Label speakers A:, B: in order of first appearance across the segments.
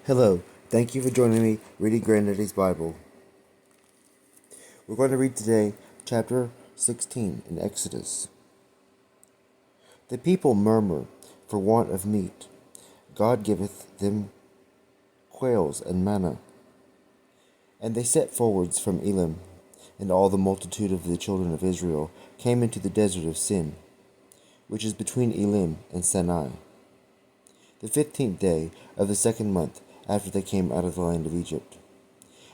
A: Hello, thank you for joining me reading Granddaddy's Bible. We're going to read today chapter 16 in Exodus. The people murmur for want of meat. God giveth them quails and manna. And they set forwards from Elim, and all the multitude of the children of Israel came into the desert of Sin, which is between Elim and Sinai, the 15th day of the second month after they came out of the land of Egypt.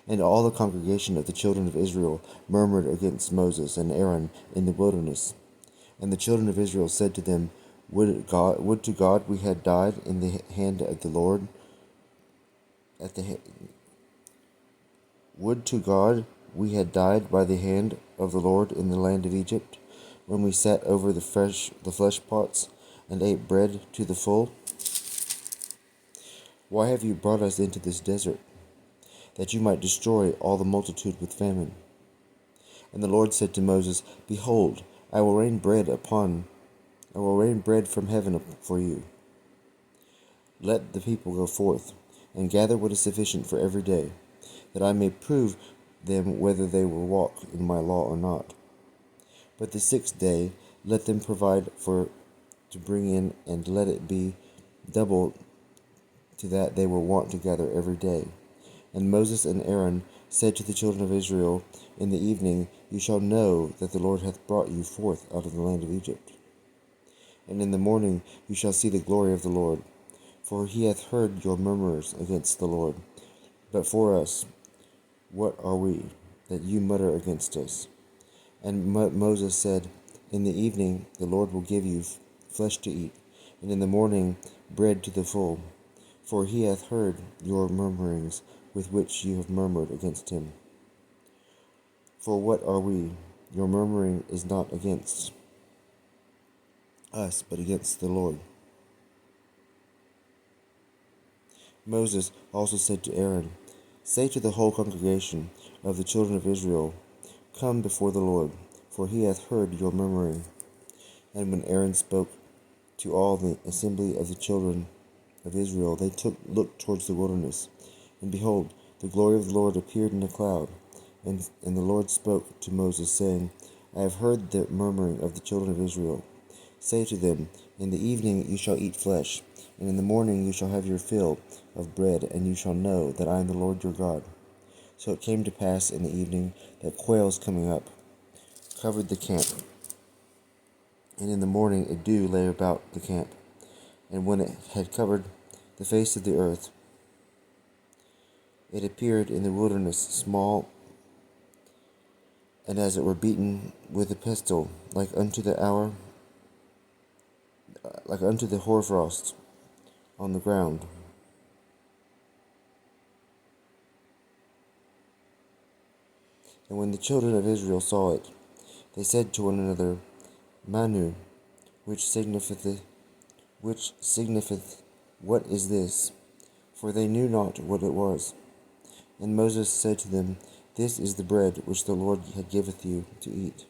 A: And all the congregation of the children of Israel murmured against Moses and Aaron in the wilderness. And the children of Israel said to them, Would to God we had died in the hand of the Lord. Would to God we had died by the hand of the Lord in the land of Egypt, when we sat over the flesh pots and ate bread to the full. Why have you brought us into this desert, that you might destroy all the multitude with famine? And the Lord said to Moses, Behold, I will rain bread from heaven for you. Let the people go forth, and gather what is sufficient for every day, that I may prove them whether they will walk in my law or not. But the 6th day let them provide to bring in, and let it be double to that they were wont to gather every day. And Moses and Aaron said to the children of Israel, In the evening you shall know that the Lord hath brought you forth out of the land of Egypt. And in the morning you shall see the glory of the Lord, for he hath heard your murmurs against the Lord. But for us, what are we, that you mutter against us? And Moses said, In the evening the Lord will give you flesh to eat, and in the morning bread to the full. For he hath heard your murmurings with which you have murmured against him. For what are we? Your murmuring is not against us, but against the Lord. Moses also said to Aaron, Say to the whole congregation of the children of Israel, Come before the Lord, for he hath heard your murmuring. And when Aaron spoke to all the assembly of the children of Israel, they looked towards the wilderness, and behold, the glory of the Lord appeared in a cloud. And the Lord spoke to Moses, saying, I have heard the murmuring of the children of Israel. Say to them, In the evening you shall eat flesh, and in the morning you shall have your fill of bread, and you shall know that I am the Lord your God. So it came to pass in the evening that quails coming up covered the camp, and in the morning a dew lay about the camp. And when it had covered the face of the earth, it appeared in the wilderness small, and as it were beaten with a pestle, like unto the hoarfrost on the ground. And when the children of Israel saw it, they said to one another, Manu, which signifieth, what is this? For they knew not what it was. And Moses said to them, This is the bread which the Lord giveth you to eat.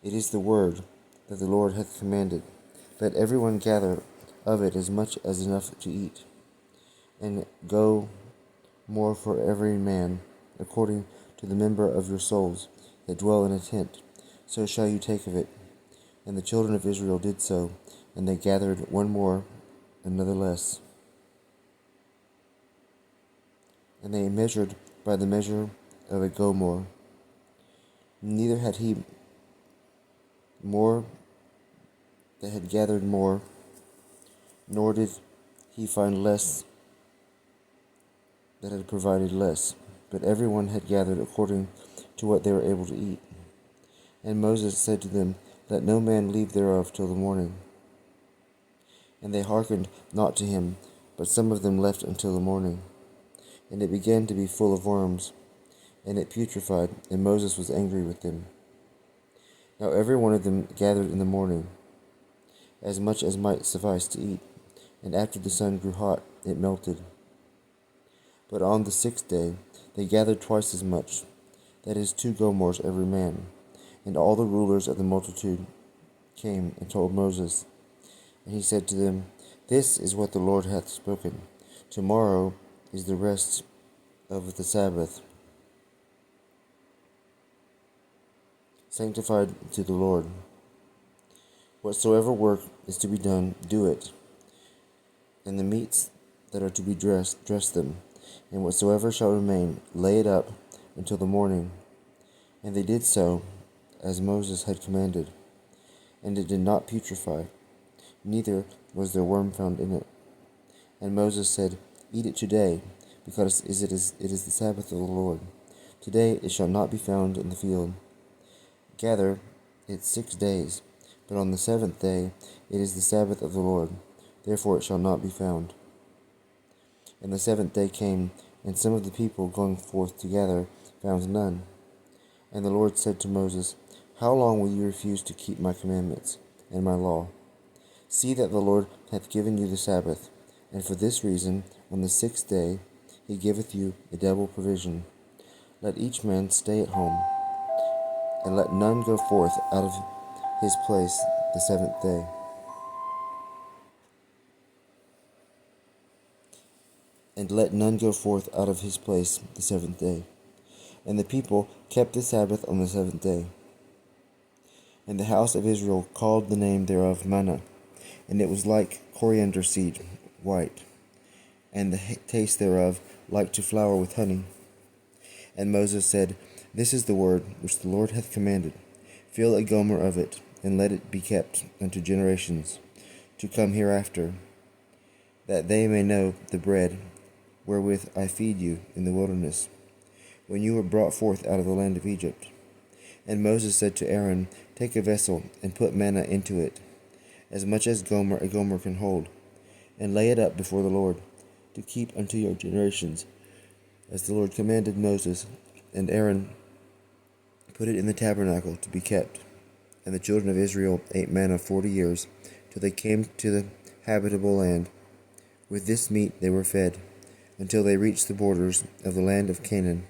A: It is the word that the Lord hath commanded. Let every one gather of it as much as enough to eat, and go more for every man, according to the number of your souls that dwell in a tent. So shall you take of it. And the children of Israel did so, and they gathered one more, another less. And they measured by the measure of a gomer. Neither had he more that had gathered more, nor did he find less that had provided less, but every one had gathered according to what they were able to eat. And Moses said to them, Let no man leave thereof till the morning. And they hearkened not to him, but some of them left until the morning. And it began to be full of worms, and it putrefied, and Moses was angry with them. Now every one of them gathered in the morning, as much as might suffice to eat, and after the sun grew hot, it melted. But on the 6th day they gathered twice as much, that is 2 gomers every man. And all the rulers of the multitude came and told Moses. And he said to them, This is what the Lord hath spoken. Tomorrow is the rest of the Sabbath, sanctified to the Lord. Whatsoever work is to be done, do it. And the meats that are to be dressed, dress them. And whatsoever shall remain, lay it up until the morning. And they did so, as Moses had commanded. And it did not putrefy, neither was there worm found in it. And Moses said, Eat it today, because it is the Sabbath of the Lord. Today it shall not be found in the field. Gather it 6 days, but on the 7th day it is the Sabbath of the Lord. Therefore it shall not be found. And the 7th day came, and some of the people going forth to gather found none. And the Lord said to Moses, How long will you refuse to keep my commandments and my law? See that the Lord hath given you the Sabbath, and for this reason on the 6th day he giveth you a double provision. Let each man stay at home, and let none go forth out of his place the 7th day. And let none go forth out of his place the 7th day. And the people kept the Sabbath on the 7th day. And the house of Israel called the name thereof manna, and it was like coriander seed, white, and the taste thereof like to flour with honey. And Moses said, This is the word which the Lord hath commanded. Fill a gomer of it, and let it be kept unto generations to come hereafter, that they may know the bread wherewith I feed you in the wilderness, when you were brought forth out of the land of Egypt. And Moses said to Aaron, Take a vessel, and put manna into it, as much as a gomer can hold, and lay it up before the Lord, to keep unto your generations, as the Lord commanded Moses. And Aaron put it in the tabernacle to be kept. And the children of Israel ate manna 40 years, till they came to the habitable land. With this meat they were fed, until they reached the borders of the land of Canaan.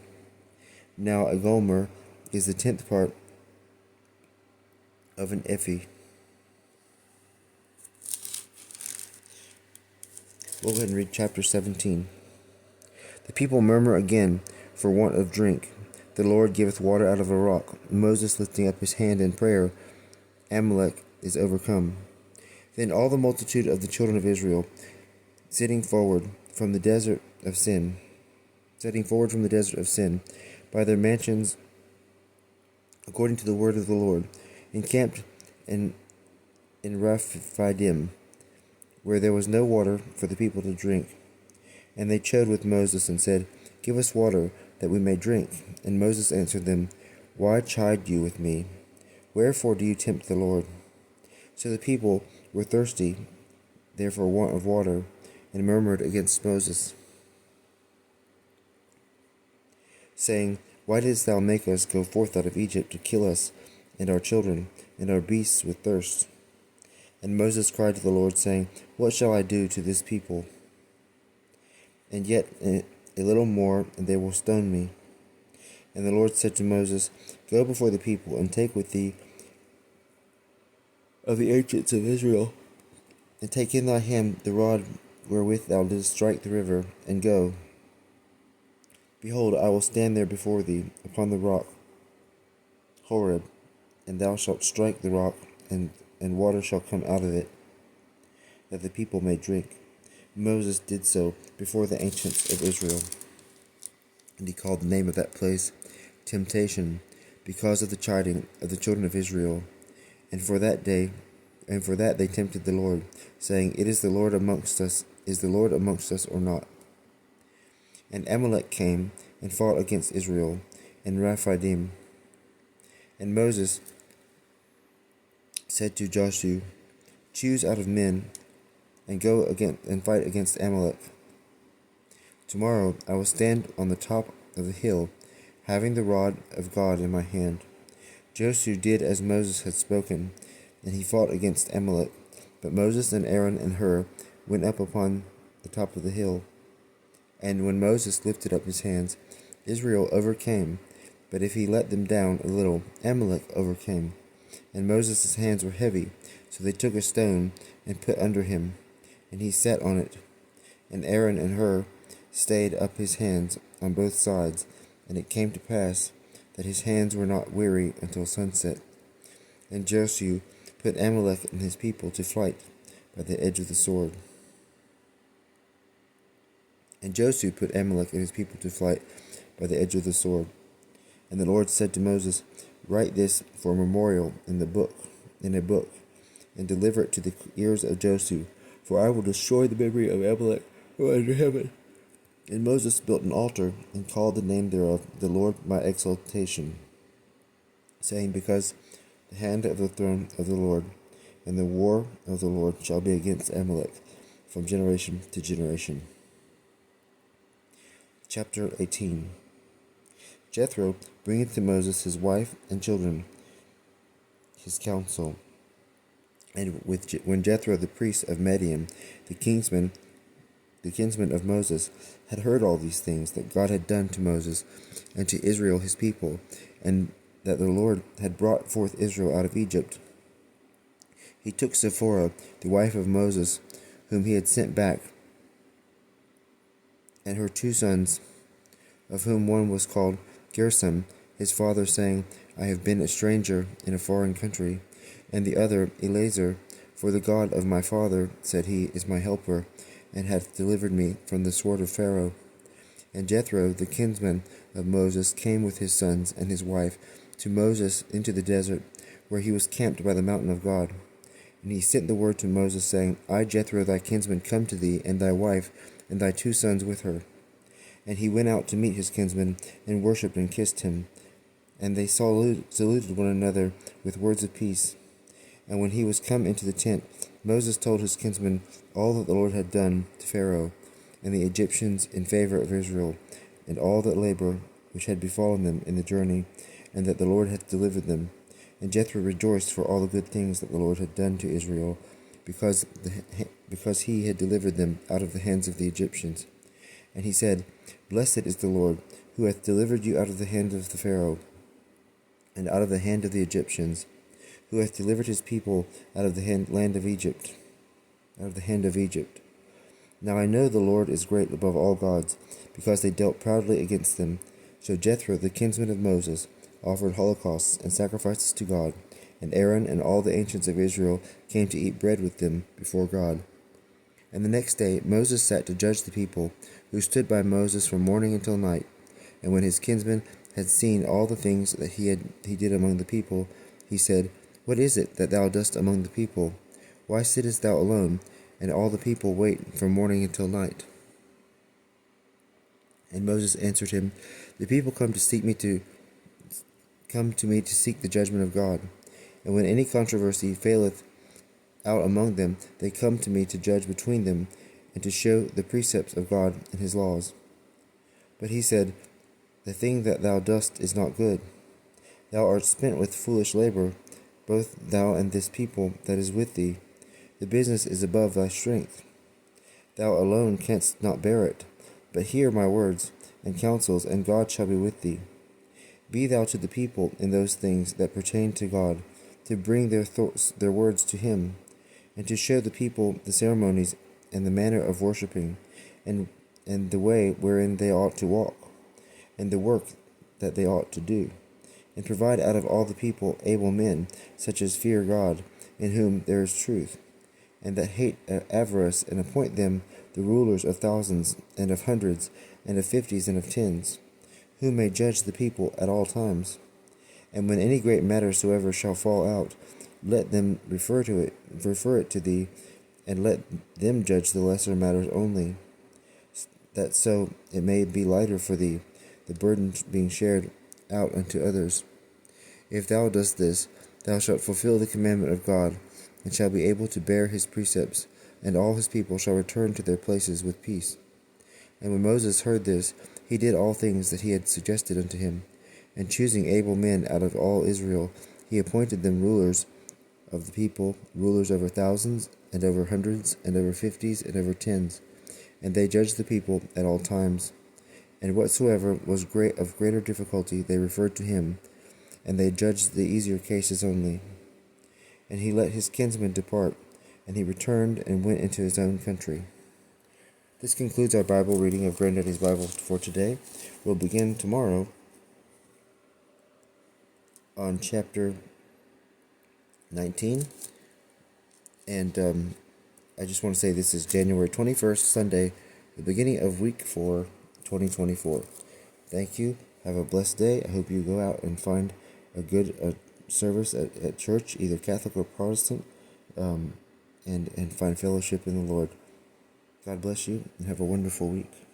A: Now a gomer is the 10th part of an ephah. We'll go ahead and read chapter 17. The people murmur again for want of drink. The Lord giveth water out of a rock. Moses lifting up his hand in prayer, Amalec is overcome. Then all the multitude of the children of Israel, setting forward from the desert of sin, by their mansions, according to the word of the Lord, encamped in Rephidim, where there was no water for the people to drink. And they chode with Moses and said, Give us water, that we may drink. And Moses answered them, Why chide you with me? Wherefore do you tempt the Lord? So the people were thirsty, therefore want of water, and murmured against Moses, saying, Why didst thou make us go forth out of Egypt to kill us, and our children, and our beasts with thirst? And Moses cried to the Lord, saying, What shall I do to this people? And yet a little more, and they will stone me. And the Lord said to Moses, Go before the people, and take with thee of the ancients of Israel, and take in thy hand the rod wherewith thou didst strike the river, and go. Behold, I will stand there before thee upon the rock Horeb, and thou shalt strike the rock, and water shall come out of it, that the people may drink. Moses did so before the ancients of Israel. And he called the name of that place Temptation, because of the chiding of the children of Israel. And for that they tempted the Lord, saying, Is the Lord amongst us or not? And Amalek came and fought against Israel in Rephidim. And Moses said to Joshua, Choose out of men, and go again and fight against Amalek. Tomorrow I will stand on the top of the hill, having the rod of God in my hand. Joshua did as Moses had spoken, and he fought against Amalek. But Moses and Aaron and Hur went up upon the top of the hill. And when Moses lifted up his hands, Israel overcame. But if he let them down a little, Amalek overcame. And Moses' hands were heavy, so they took a stone and put under him, and he sat on it. And Aaron and Hur stayed up his hands on both sides, and it came to pass that his hands were not weary until sunset. And Joshua put Amalek and his people to flight by the edge of the sword. And Joshua put Amalek and his people to flight by the edge of the sword. And the Lord said to Moses, Write this for a memorial in a book, and deliver it to the ears of Joshua, for I will destroy the memory of Amalek from under heaven. And Moses built an altar, and called the name thereof, The Lord my exaltation, saying, Because the hand of the throne of the Lord and the war of the Lord shall be against Amalek from generation to generation. Chapter 18. Jethro bringeth to Moses his wife and children, his counsel. And when Jethro the priest of Midian, the kinsman of Moses, had heard all these things that God had done to Moses and to Israel his people, and that the Lord had brought forth Israel out of Egypt, he took Zipporah, the wife of Moses, whom he had sent back, and her 2 sons, of whom one was called Gershom, his father, saying, I have been a stranger in a foreign country, and the other Eleazar, for the God of my father, said he, is my helper, and hath delivered me from the sword of Pharaoh. And Jethro, the kinsman of Moses, came with his sons and his wife to Moses into the desert, where he was camped by the mountain of God. And he sent the word to Moses, saying, I, Jethro, thy kinsman, come to thee, and thy wife, and thy 2 sons with her. And he went out to meet his kinsman, and worshipped and kissed him. And they saluted one another with words of peace. And when he was come into the tent, Moses told his kinsman all that the Lord had done to Pharaoh and the Egyptians in favor of Israel, and all that labor which had befallen them in the journey, and that the Lord had delivered them. And Jethro rejoiced for all the good things that the Lord had done to Israel, because he had delivered them out of the hands of the Egyptians. And he said, Blessed is the Lord, who hath delivered you out of the hand of the Pharaoh, and out of the hand of the Egyptians, who hath delivered his people out of the hand of Egypt. Now I know the Lord is great above all gods, because they dealt proudly against them. So Jethro, the kinsman of Moses, offered holocausts and sacrifices to God, and Aaron and all the ancients of Israel came to eat bread with them before God. And the next day Moses sat to judge the people, who stood by Moses from morning until night. And when his kinsman had seen all the things that he did among the people, he said, What is it that thou dost among the people? Why sittest thou alone, and all the people wait from morning until night? And Moses answered him, The people come to me to seek the judgment of God. And when any controversy faileth out among them, they come to me to judge between them, and to show the precepts of God and his laws. But he said, The thing that thou dost is not good. Thou art spent with foolish labor, both thou and this people that is with thee. The business is above thy strength. Thou alone canst not bear it. But hear my words and counsels, and God shall be with thee. Be thou to the people in those things that pertain to God, to bring their words to him, and to show the people the ceremonies and the manner of worshipping, and the way wherein they ought to walk, and the work that they ought to do, and provide out of all the people able men, such as fear God, in whom there is truth, and that hate avarice, and appoint them the rulers of thousands, and of hundreds, and of 50s, and of 10s, who may judge the people at all times. And when any great matter soever shall fall out, let them refer it to thee, and let them judge the lesser matters only, that so it may be lighter for thee, the burden being shared out unto others. If thou dost this, thou shalt fulfill the commandment of God, and shalt be able to bear his precepts, and all his people shall return to their places with peace. And when Moses heard this, he did all things that he had suggested unto him, and choosing able men out of all Israel, he appointed them rulers of the people, rulers over thousands, and over hundreds, and over 50s, and over 10s. And they judged the people at all times. And whatsoever was of greater difficulty they referred to him, and they judged the easier cases only. And he let his kinsmen depart, and he returned and went into his own country. This concludes our Bible reading of Granddaddy's Bible for today. We'll begin tomorrow on chapter 19. And I just want to say this is January 21st, Sunday, the beginning of week 4, 2024. Thank you. Have a blessed day. I hope you go out and find a good service at church, either Catholic or Protestant, and find fellowship in the Lord. God bless you, and have a wonderful week.